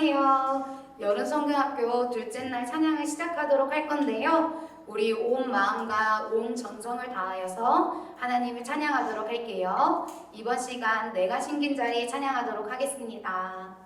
안녕하세요. 여름성경학교 둘째 날 찬양을 시작하도록 할 건데요. 우리 온 마음과 온 정성을 다하여서 하나님을 찬양하도록 할게요. 이번 시간 내가 심긴 자리 찬양하도록 하겠습니다.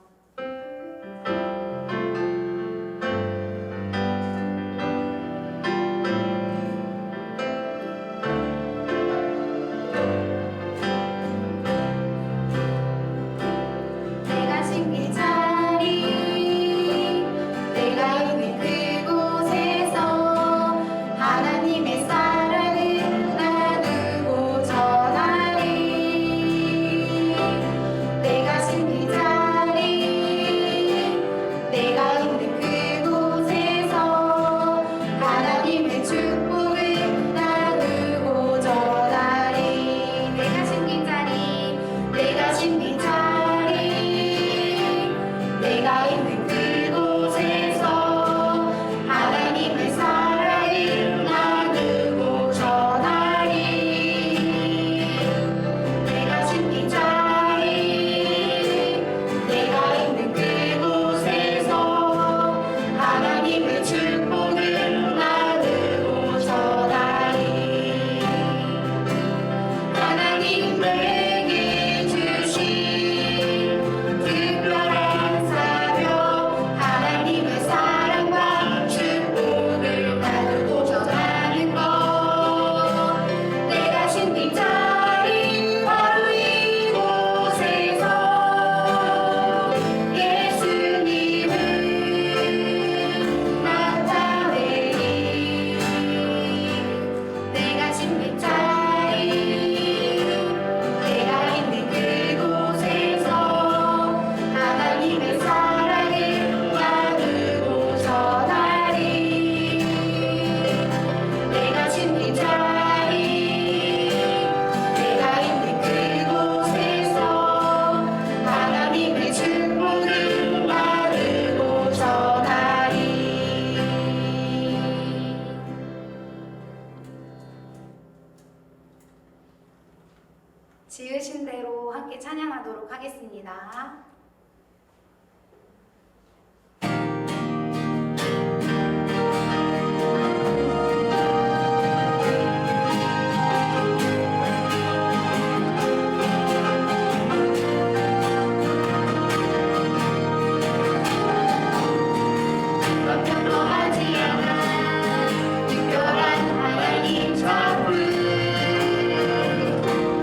지으신 대로 함께 찬양하도록 하겠습니다.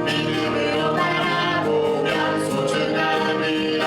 믿음으로 바라보면 소중함을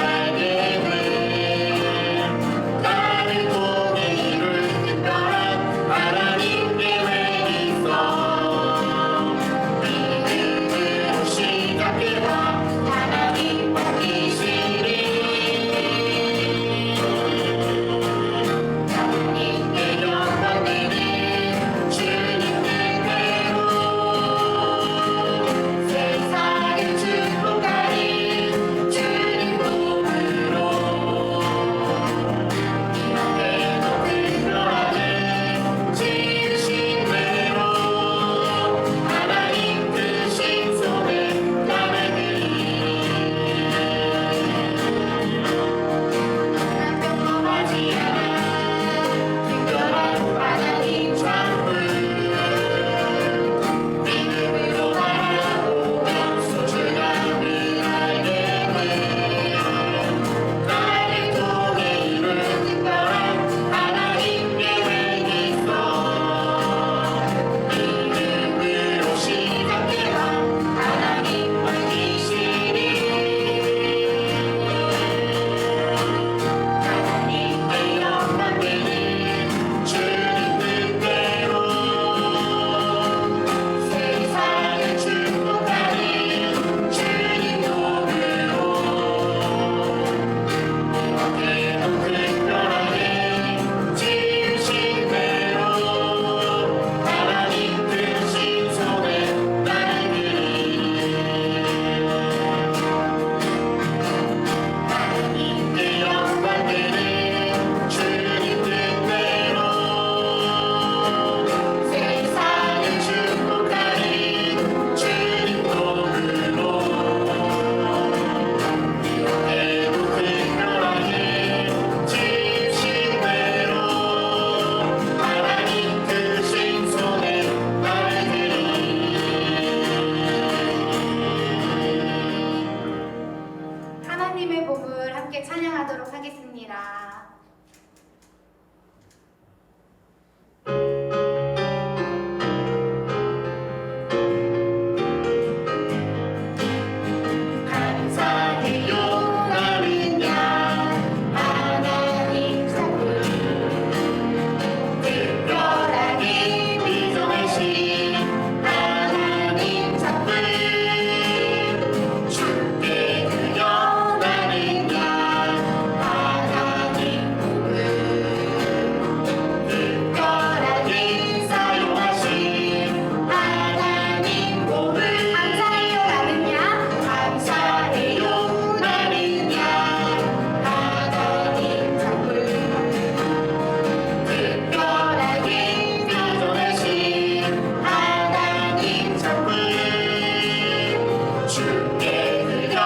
주께 드려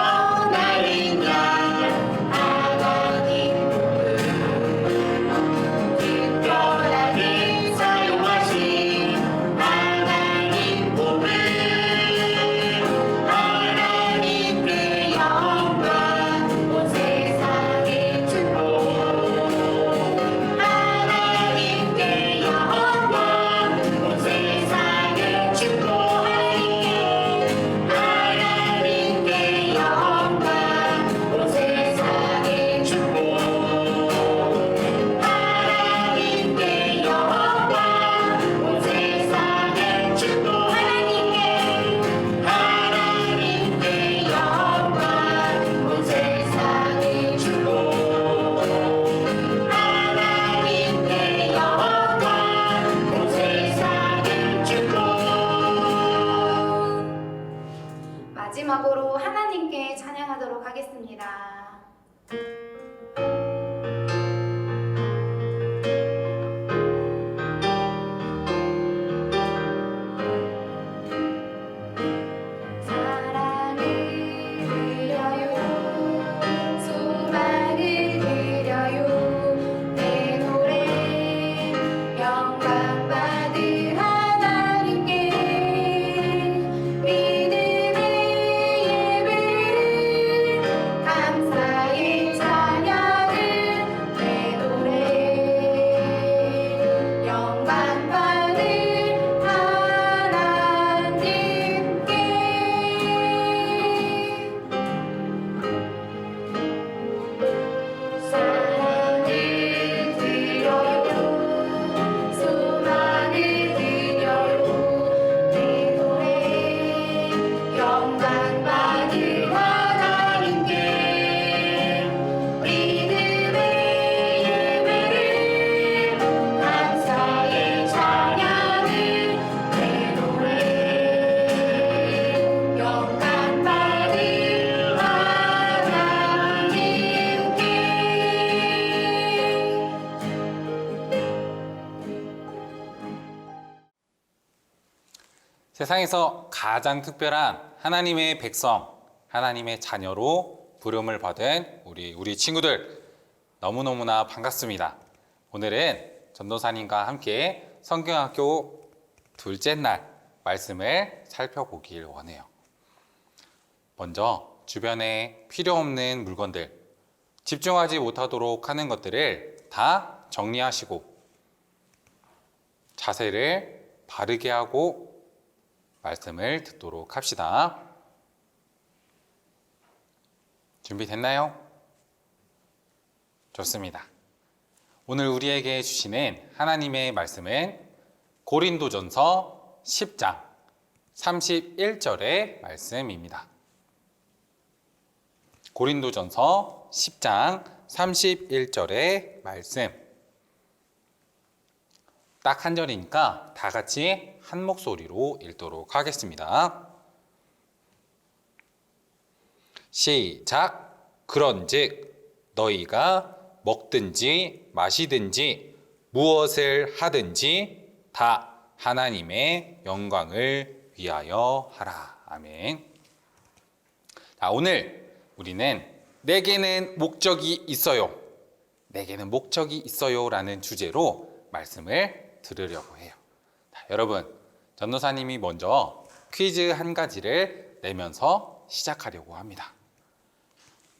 나른 양 하나님 특별하게 사용하신 하나님 복을 하나님께 영광 온 세상의 축복 하나님께 영광 온 세상의 축복 하나님께 영광 온 세상의 축복 하나님께 영광 온 세상의 축복 하나님께 영광 온 세상의 축복 하나님께 영광 온 세상의 축복 마지막으로 하나님께 찬양하도록 하겠습니다. 사랑을 드려요 소망을 드려요 내 노래 영광 받을 하나님께 믿음의 예배를 감사의 찬양을 내 노래 영광 받을 하나님께 사랑을 드려요 소망을 드려요 내 노래 영광 받을 하나님께 믿음의 예배를 감사의 찬양을 내 노래 영광 받을 하나님께 세상에서 가장 특별한 하나님의 백성, 하나님의 자녀로 부름을 받은 우리 친구들 너무너무나 반갑습니다. 오늘은 전도사님과 함께 성경학교 둘째 날 말씀을 살펴보길 원해요. 먼저 주변에 필요 없는 물건들, 집중하지 못하도록 하는 것들을 다 정리하시고 자세를 바르게 하고 말씀을 듣도록 합시다. 준비됐나요? 좋습니다. 오늘 우리에게 주시는 하나님의 말씀은 고린도전서 10장 31절의 말씀입니다. 고린도전서 10장 31절의 말씀. 딱 한 절이니까 다 같이 한 목소리로 읽도록 하겠습니다. 시작. 그런즉 너희가 먹든지 마시든지 무엇을 하든지 다 하나님의 영광을 위하여 하라. 아멘. 자, 오늘 우리는 내게는 목적이 있어요. 내게는 목적이 있어요 라는 주제로 말씀을 들으려고 해요. 자, 여러분, 전도사님이 먼저 퀴즈 한 가지를 내면서 시작하려고 합니다.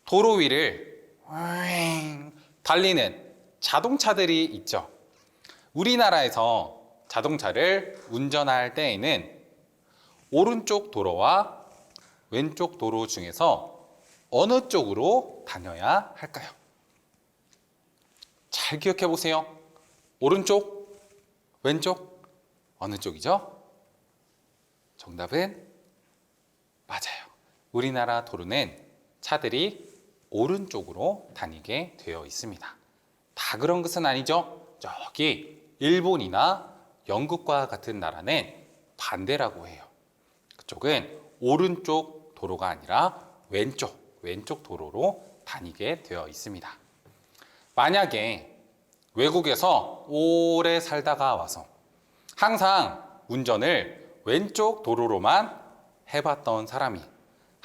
도로 위를 달리는 자동차들이 있죠. 우리나라에서 자동차를 운전할 때에는 오른쪽 도로와 왼쪽 도로 중에서 어느 쪽으로 다녀야 할까요? 잘 기억해 보세요. 오른쪽, 왼쪽, 어느 쪽이죠? 정답은 맞아요. 우리나라 도로는 차들이 오른쪽으로 다니게 되어 있습니다. 다 그런 것은 아니죠. 저기 일본이나 영국과 같은 나라는 반대라고 해요. 그쪽은 오른쪽 도로가 아니라 왼쪽 도로로 다니게 되어 있습니다. 만약에 외국에서 오래 살다가 와서 항상 운전을 왼쪽 도로로만 해봤던 사람이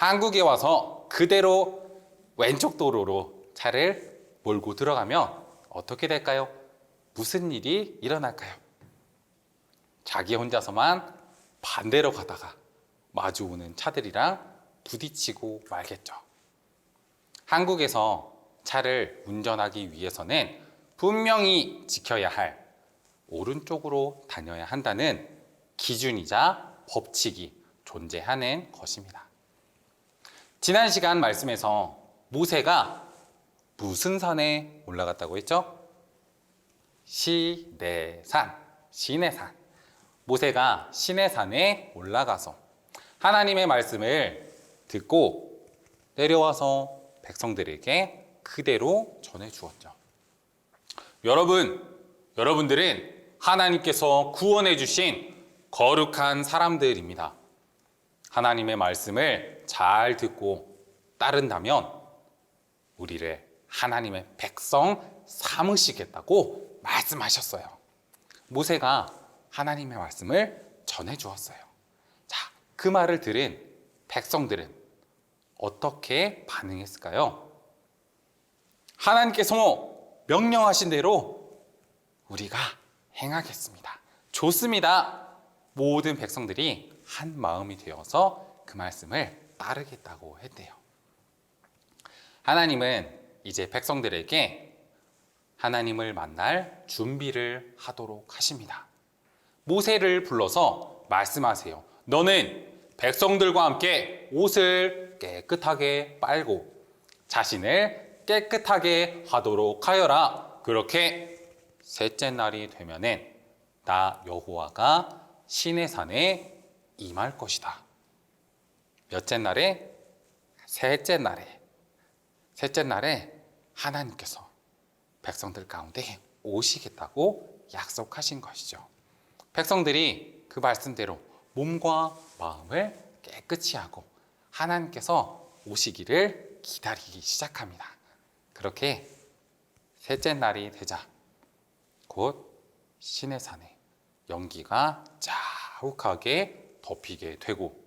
한국에 와서 그대로 왼쪽 도로로 차를 몰고 들어가면 어떻게 될까요? 무슨 일이 일어날까요? 자기 혼자서만 반대로 가다가 마주오는 차들이랑 부딪히고 말겠죠. 한국에서 차를 운전하기 위해서는 분명히 지켜야 할 오른쪽으로 다녀야 한다는 기준이자 법칙이 존재하는 것입니다. 지난 시간 말씀에서 모세가 무슨 산에 올라갔다고 했죠? 시내산. 모세가 시내산에 올라가서 하나님의 말씀을 듣고 내려와서 백성들에게 그대로 전해 주었죠. 여러분들은 하나님께서 구원해 주신 거룩한 사람들입니다. 하나님의 말씀을 잘 듣고 따른다면 우리를 하나님의 백성 삼으시겠다고 말씀하셨어요. 모세가 하나님의 말씀을 전해 주었어요. 자, 그 말을 들은 백성들은 어떻게 반응했을까요? 하나님께서 명령하신 대로 우리가 행하겠습니다. 좋습니다. 모든 백성들이 한 마음이 되어서 그 말씀을 따르겠다고 했대요. 하나님은 이제 백성들에게 하나님을 만날 준비를 하도록 하십니다. 모세를 불러서 말씀하세요. 너는 백성들과 함께 옷을 깨끗하게 빨고 자신을 깨끗하게 하도록 하여라. 그렇게 셋째 날이 되면은 나 여호와가 시내산에 임할 것이다. 몇째 날에? 셋째 날에 하나님께서 백성들 가운데 오시겠다고 약속하신 것이죠. 백성들이 그 말씀대로 몸과 마음을 깨끗이 하고 하나님께서 오시기를 기다리기 시작합니다. 그렇게 셋째 날이 되자 곧 시내산에 연기가 자욱하게 덮이게 되고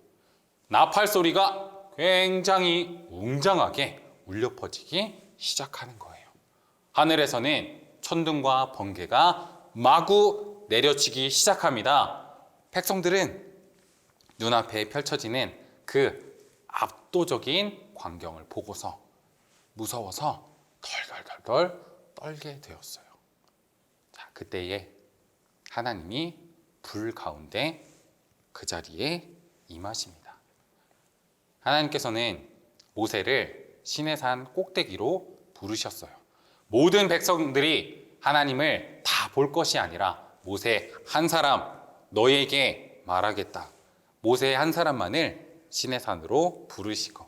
나팔 소리가 굉장히 웅장하게 울려 퍼지기 시작하는 거예요. 하늘에서는 천둥과 번개가 마구 내려치기 시작합니다. 백성들은 눈앞에 펼쳐지는 그 압도적인 광경을 보고서 무서워서 덜덜덜 떨게 되었어요. 자, 그때에 하나님이 불 가운데 그 자리에 임하십니다. 하나님께서는 모세를 시내산 꼭대기로 부르셨어요. 모든 백성들이 하나님을 다 볼 것이 아니라 모세 한 사람 너에게 말하겠다. 모세 한 사람만을 시내산으로 부르시고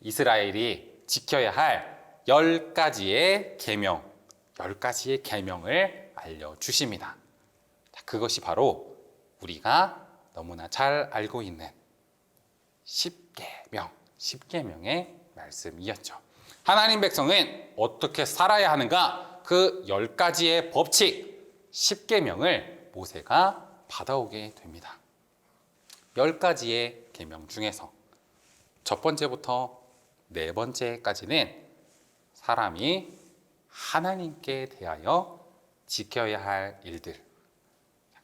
이스라엘이 지켜야 할 10가지의 계명, 10가지의 계명을 알려주십니다. 그것이 바로 우리가 너무나 잘 알고 있는 10계명의 말씀이었죠. 하나님 백성은 어떻게 살아야 하는가? 그 10가지의 법칙, 10계명을 모세가 받아오게 됩니다. 10가지의 계명 중에서 첫 번째부터 네 번째까지는 사람이 하나님께 대하여 지켜야 할 일들,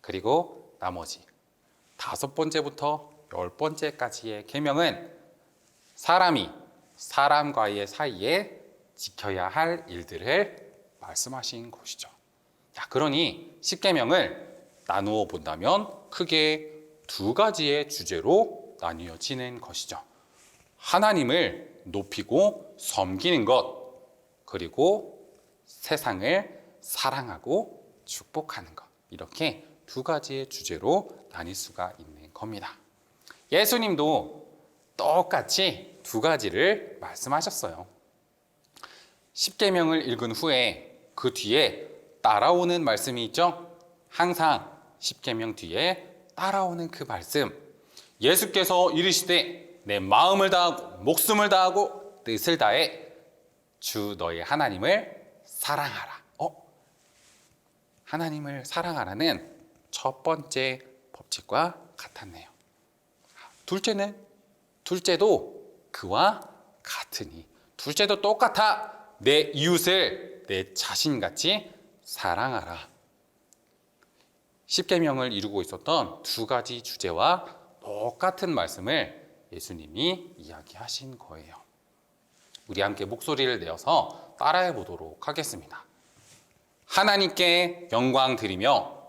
그리고 나머지 5번째부터 10번째까지의 계명은 사람이 사람과의 사이에 지켜야 할 일들을 말씀하신 것이죠. 자, 그러니 10계명을 나누어 본다면 크게 2가지의 주제로 나뉘어지는 것이죠. 하나님을 높이고 섬기는 것, 그리고 세상을 사랑하고 축복하는 것. 이렇게 2가지의 주제로 나뉠 수가 있는 겁니다. 예수님도 똑같이 2가지를 말씀하셨어요. 10계명을 읽은 후에 그 뒤에 따라오는 말씀이 있죠. 항상 10계명 뒤에 따라오는 그 말씀, 예수께서 이르시되 내 마음을 다하고 목숨을 다하고 뜻을 다해 주 너의 하나님을 사랑하라. 하나님을 사랑하라는 첫 번째 법칙과 같았네요. 둘째도 그와 같으니. 둘째도 똑같아. 내 이웃을 내 자신같이 사랑하라. 십계명을 이루고 있었던 두 가지 주제와 똑같은 말씀을 예수님이 이야기하신 거예요. 우리 함께 목소리를 내어서 따라해 보도록 하겠습니다. 하나님께 영광 드리며.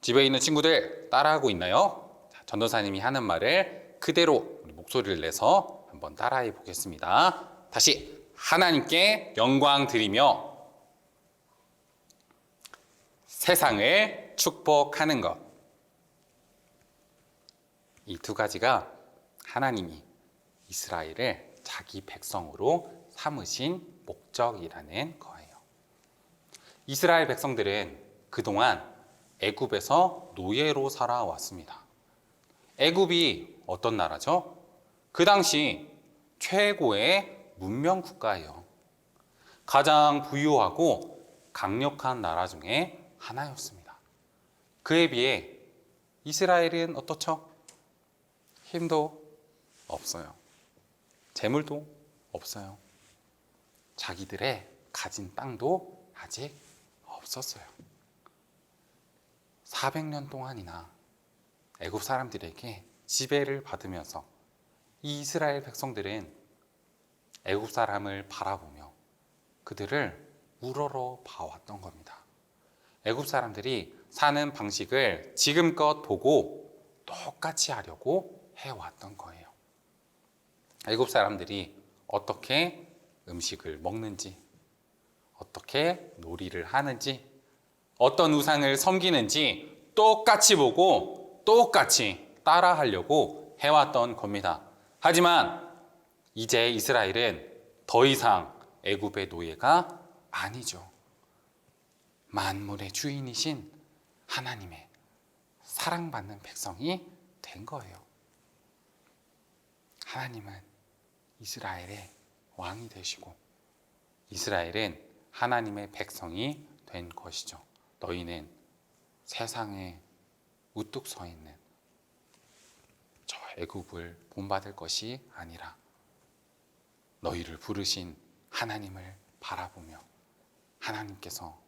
집에 있는 친구들 따라하고 있나요? 전도사님이 하는 말을 그대로 우리 목소리를 내서 한번 따라해 보겠습니다. 다시 하나님께 영광 드리며 세상을 축복하는 것. 이 두 가지가 하나님이 이스라엘을 자기 백성으로 삼으신 목적이라는 거예요. 이스라엘 백성들은 그동안 애굽에서 노예로 살아왔습니다. 애굽이 어떤 나라죠? 그 당시 최고의 문명 국가예요. 가장 부유하고 강력한 나라 중에 하나였습니다. 그에 비해 이스라엘은 어떻죠? 힘도 없어요. 재물도 없어요. 자기들의 가진 땅도 아직 없었어요. 400년 동안이나 애굽 사람들에게 지배를 받으면서 이 이스라엘 백성들은 애굽 사람을 바라보며 그들을 우러러 봐왔던 겁니다. 애굽 사람들이 사는 방식을 지금껏 보고 똑같이 하려고 해왔던 거예요. 애굽 사람들이 어떻게 음식을 먹는지, 어떻게 놀이를 하는지, 어떤 우상을 섬기는지 똑같이 보고 똑같이 따라하려고 해왔던 겁니다. 하지만 이제 이스라엘은 더 이상 애굽의 노예가 아니죠. 만물의 주인이신 하나님의 사랑받는 백성이 된 거예요. 하나님은 이스라엘의 왕이 되시고 이스라엘은 하나님의 백성이 된 것이죠. 너희는 세상에 우뚝 서 있는 저 애굽을 본받을 것이 아니라 너희를 부르신 하나님을 바라보며 하나님께서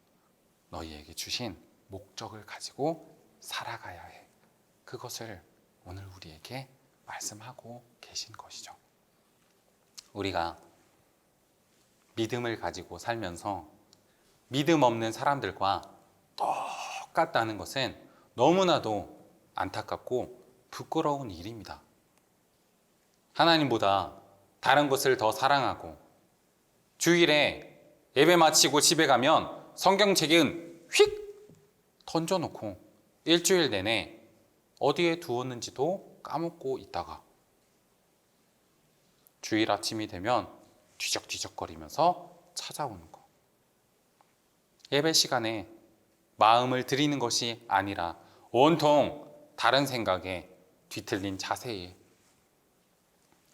너희에게 주신 목적을 가지고 살아가야 해. 그것을 오늘 우리에게 말씀하고 계신 것이죠. 우리가 믿음을 가지고 살면서 믿음 없는 사람들과 똑같다는 것은 너무나도 안타깝고 부끄러운 일입니다. 하나님보다 다른 것을 더 사랑하고 주일에 예배 마치고 집에 가면 성경책은 휙 던져놓고 일주일 내내 어디에 두었는지도 까먹고 있다가 주일 아침이 되면 뒤적뒤적거리면서 찾아오는 것. 예배 시간에 마음을 드리는 것이 아니라 온통 다른 생각에 뒤틀린 자세에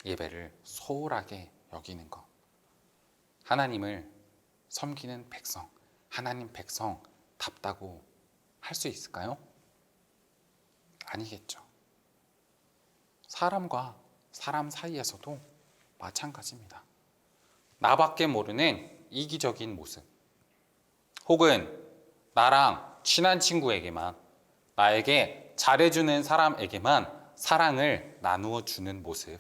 예배를 소홀하게 여기는 것. 하나님을 섬기는 백성, 하나님 백성답다고 할 수 있을까요? 아니겠죠. 사람과 사람 사이에서도 마찬가지입니다. 나밖에 모르는 이기적인 모습, 혹은 나랑 친한 친구에게만, 나에게 잘해주는 사람에게만 사랑을 나누어 주는 모습.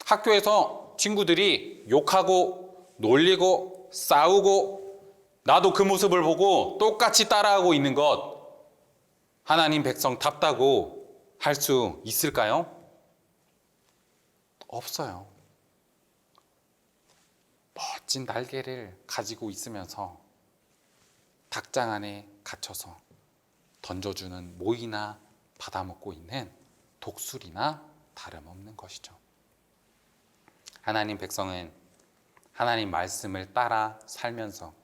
학교에서 친구들이 욕하고 놀리고 싸우고 나도 그 모습을 보고 똑같이 따라하고 있는 것, 하나님 백성답다고 할 수 있을까요? 없어요. 멋진 날개를 가지고 있으면서 닭장 안에 갇혀서 던져주는 모이나 받아먹고 있는 독수리나 다름없는 것이죠. 하나님 백성은 하나님 말씀을 따라 살면서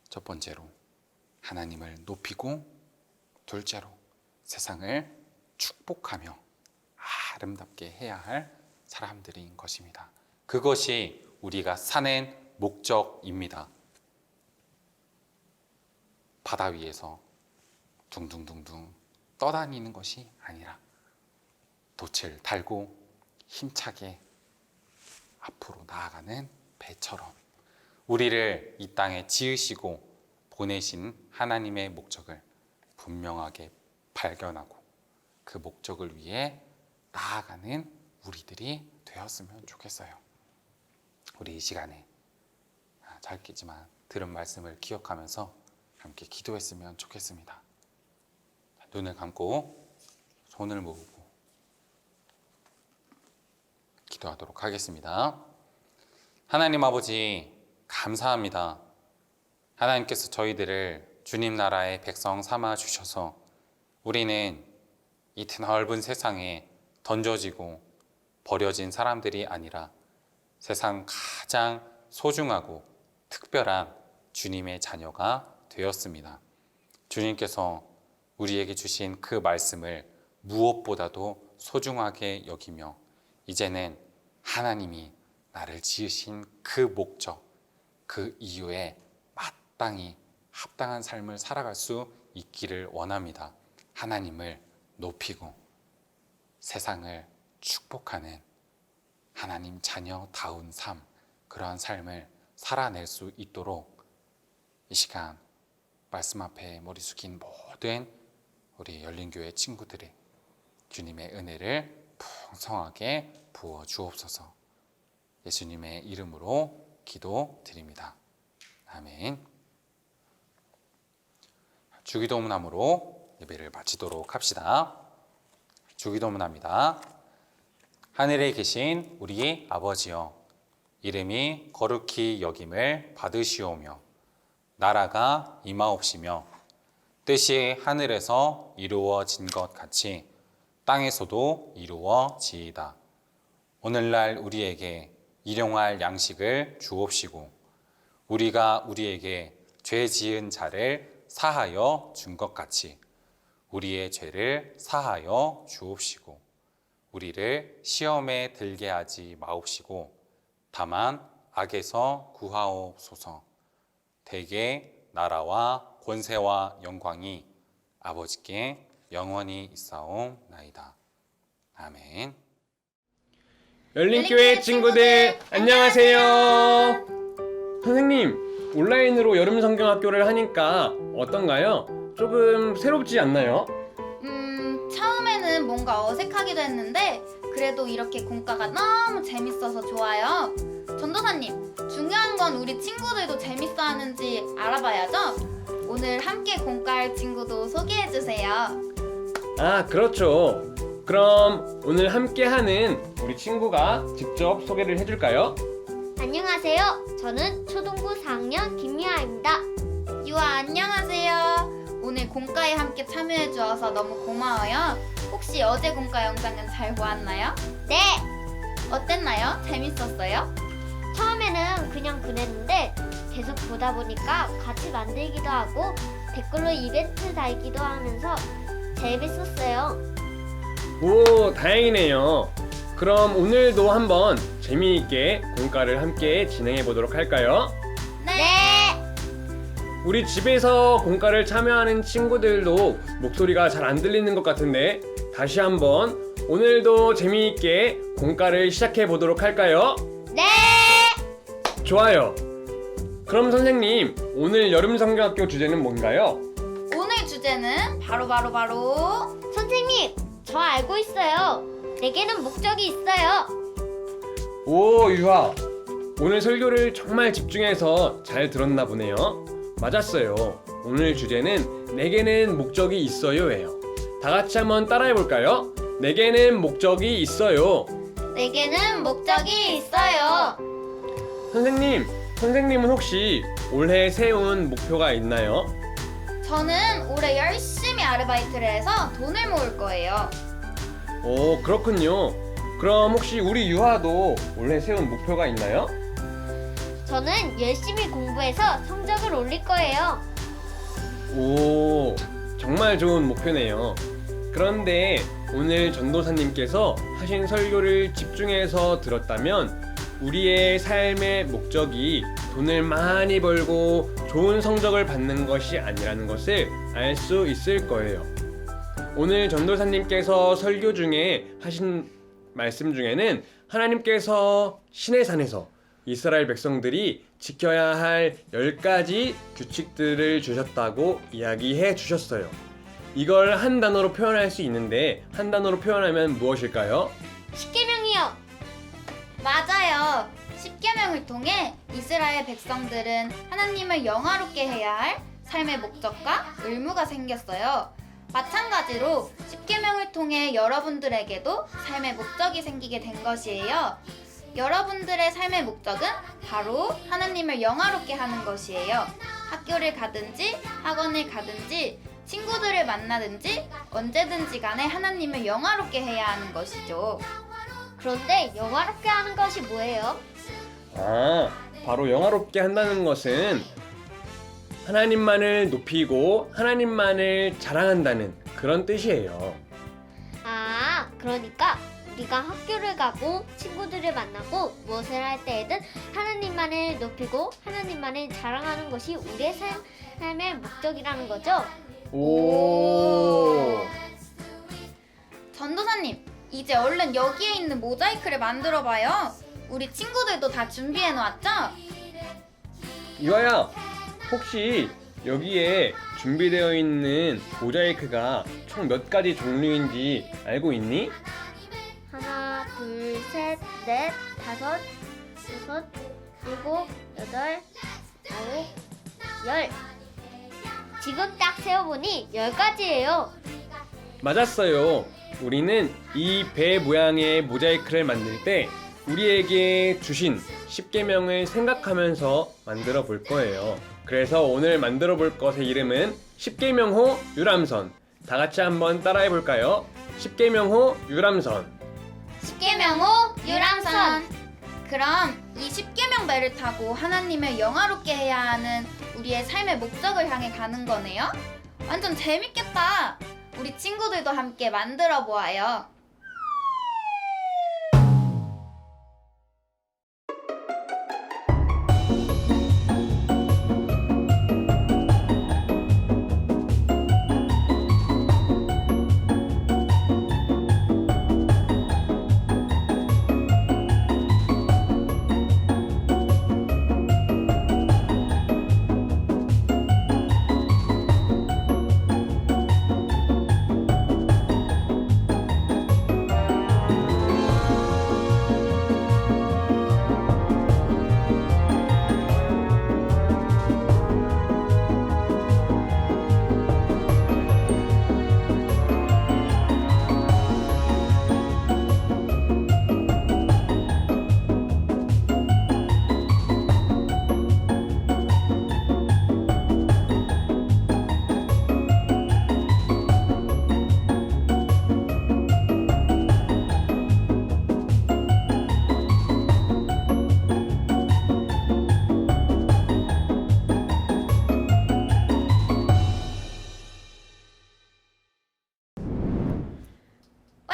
첫 번째로 하나님을 높이고, 둘째로 세상을 축복하며 아름답게 해야 할 사람들인 것입니다. 그것이 우리가 사는 목적입니다. 바다 위에서 둥둥둥둥 떠다니는 것이 아니라 돛을 달고 힘차게 앞으로 나아가는 배처럼 우리를 이 땅에 지으시고 보내신 하나님의 목적을 분명하게 발견하고 그 목적을 위해 나아가는 우리들이 되었으면 좋겠어요. 우리 이 시간에 짧겠지만 들은 말씀을 기억하면서 함께 기도했으면 좋겠습니다. 눈을 감고 손을 모으고 기도하도록 하겠습니다. 하나님 아버지, 감사합니다. 하나님께서 저희들을 주님 나라의 백성 삼아 주셔서 우리는 이 드넓은 세상에 던져지고 버려진 사람들이 아니라 세상 가장 소중하고 특별한 주님의 자녀가 되었습니다. 주님께서 우리에게 주신 그 말씀을 무엇보다도 소중하게 여기며 이제는 하나님이 나를 지으신 그 목적, 그 이유에 마땅히 합당한 삶을 살아갈 수 있기를 원합니다. 하나님을 높이고 세상을 축복하는 하나님 자녀다운 삶, 그러한 삶을 살아낼 수 있도록 이 시간 말씀 앞에 머리 숙인 모든 우리 열린교회 친구들의 주님의 은혜를 풍성하게 부어 주옵소서. 예수님의 이름으로 기도드립니다. 아멘. 주기도문함으로 예배를 마치도록 합시다. 주기도문합니다. 하늘에 계신 우리 아버지여, 이름이 거룩히 여김을 받으시오며 나라가 임하옵시며 뜻이 하늘에서 이루어진 것 같이 땅에서도 이루어지이다. 오늘날 우리에게 일용할 양식을 주옵시고 우리가 우리에게 죄 지은 자를 사하여 준 것 같이 우리의 죄를 사하여 주옵시고 우리를 시험에 들게 하지 마옵시고 다만 악에서 구하옵소서. 대개 나라와 권세와 영광이 아버지께 영원히 있사옵나이다. 아멘. 열린교회 친구들 안녕하세요. 선생님, 온라인으로 여름 성경학교를 하니까 어떤가요? 조금 새롭지 않나요? 처음에는 뭔가 어색하기도 했는데 그래도 이렇게 공과가 너무 재밌어서 좋아요. 전도사님, 중요한 건 우리 친구들도 재밌어 하는지 알아봐야죠. 오늘 함께 공과할 친구도 소개해주세요. 아, 그렇죠. 그럼 오늘 함께하는 우리 친구가 직접 소개를 해줄까요? 안녕하세요. 저는 초등부 4학년 김유아입니다. 유아, 안녕하세요. 오늘 공과에 함께 참여해 주어서 너무 고마워요. 혹시 어제 공과 영상은 잘 보았나요? 네! 어땠나요? 재밌었어요? 처음에는 그냥 그랬는데 계속 보다 보니까 같이 만들기도 하고 댓글로 이벤트 달기도 하면서 재밌었어요. 오, 다행이네요. 그럼 오늘도 한번 재미있게 공과를 함께 진행해 보도록 할까요? 네! 우리 집에서 공과를 참여하는 친구들도 목소리가 잘 안 들리는 것 같은데 다시 한번 오늘도 재미있게 공과를 시작해 보도록 할까요? 네! 좋아요. 그럼 선생님, 오늘 여름 성경학교 주제는 뭔가요? 오늘 주제는 바로 선생님, 저 알고 있어요. 내게는 목적이 있어요. 오, 유아. 오늘 설교를 정말 집중해서 잘 들었나 보네요. 맞았어요. 오늘 주제는 내게는 목적이 있어요예요. 다 같이 한번 따라해 볼까요? 내게는 목적이 있어요. 내게는 목적이 있어요. 선생님은 혹시 올해 세운 목표가 있나요? 저는 올해 열심히 아르바이트를 해서 돈을 모을 거예요. 오, 그렇군요. 그럼 혹시 우리 유아도 올해 세운 목표가 있나요? 저는 열심히 공부해서 성적을 올릴 거예요. 오, 정말 좋은 목표네요. 그런데 오늘 전도사님께서 하신 설교를 집중해서 들었다면 우리의 삶의 목적이 돈을 많이 벌고 좋은 성적을 받는 것이 아니라는 것을 알 수 있을 거예요. 오늘 전도사님께서 설교 중에 하신 말씀 중에는 하나님께서 시내산에서 이스라엘 백성들이 지켜야 할 10가지 규칙들을 주셨다고 이야기해 주셨어요. 이걸 한 단어로 표현할 수 있는데 한 단어로 표현하면 무엇일까요? 십계명이요. 맞아요. 십계명을 통해 이스라엘 백성들은 하나님을 영화롭게 해야 할 삶의 목적과 의무가 생겼어요. 마찬가지로 십계명을 통해 여러분들에게도 삶의 목적이 생기게 된 것이에요. 여러분들의 삶의 목적은 바로 하나님을 영화롭게 하는 것이에요. 학교를 가든지 학원을 가든지 친구들을 만나든지 언제든지 간에 하나님을 영화롭게 해야 하는 것이죠. 그런데 영화롭게 하는 것이 뭐예요? 바로 영화롭게 한다는 것은 하나님만을 높이고 하나님만을 자랑한다는 그런 뜻이에요. 그러니까 우리가 학교를 가고 친구들을 만나고 무엇을 할 때에든 하나님만을 높이고 하나님만을 자랑하는 것이 우리의 삶의 목적이라는 거죠? 오. 전도사님, 이제 얼른 여기에 있는 모자이크를 만들어 봐요. 우리 친구들도 다 준비해 놓았죠? 이화야, 혹시 여기에 준비되어 있는 모자이크가 총 몇 가지 종류인지 알고 있니? 하나, 둘, 셋, 넷, 다섯, 여섯, 일곱, 여덟, 아홉, 열. 지금 딱 세어보니 10가지예요. 맞았어요. 우리는 이 배 모양의 모자이크를 만들 때 우리에게 주신 십계명을 생각하면서 만들어 볼 거예요. 그래서 오늘 만들어 볼 것의 이름은 십계명호 유람선. 다 같이 한번 따라해 볼까요? 십계명호 유람선. 십계명호 유람선. 그럼 이 십계명 배를 타고 하나님을 영화롭게 해야 하는 우리의 삶의 목적을 향해 가는 거네요. 완전 재밌겠다. 우리 친구들도 함께 만들어 보아요.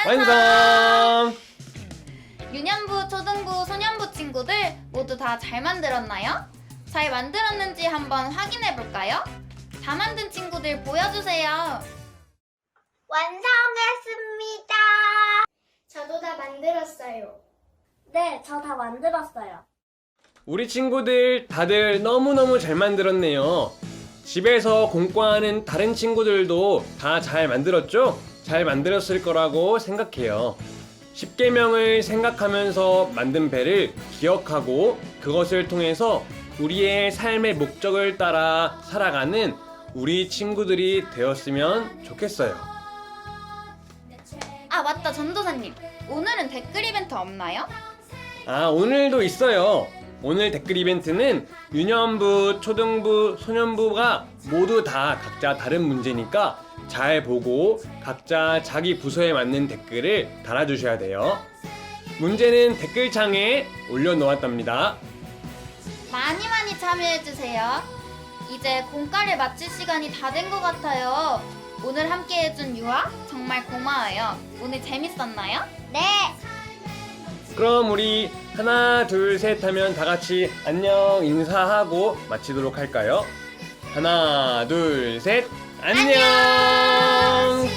완성! 유년부, 초등부, 소년부 친구들 모두 다 잘 만들었나요? 잘 만들었는지 한번 확인해 볼까요? 다 만든 친구들 보여주세요. 완성했습니다. 저도 다 만들었어요. 네, 저 다 만들었어요. 우리 친구들 다들 너무너무 잘 만들었네요. 집에서 공과하는 다른 친구들도 다 잘 만들었죠? 잘 만들었을 거라고 생각해요. 십계명을 생각하면서 만든 배를 기억하고 그것을 통해서 우리의 삶의 목적을 따라 살아가는 우리 친구들이 되었으면 좋겠어요. 아, 맞다, 전도사님. 오늘은 댓글 이벤트 없나요? 오늘도 있어요. 오늘 댓글 이벤트는 유년부, 초등부, 소년부가 모두 다 각자 다른 문제니까 잘 보고 각자 자기 부서에 맞는 댓글을 달아주셔야 돼요. 문제는 댓글창에 올려놓았답니다. 많이 많이 참여해주세요. 이제 공과를 마칠 시간이 다 된 것 같아요. 오늘 함께 해준 유아 정말 고마워요. 오늘 재밌었나요? 네. 그럼 우리 하나 둘 셋 하면 다 같이 안녕 인사하고 마치도록 할까요? 하나 둘 셋 안녕.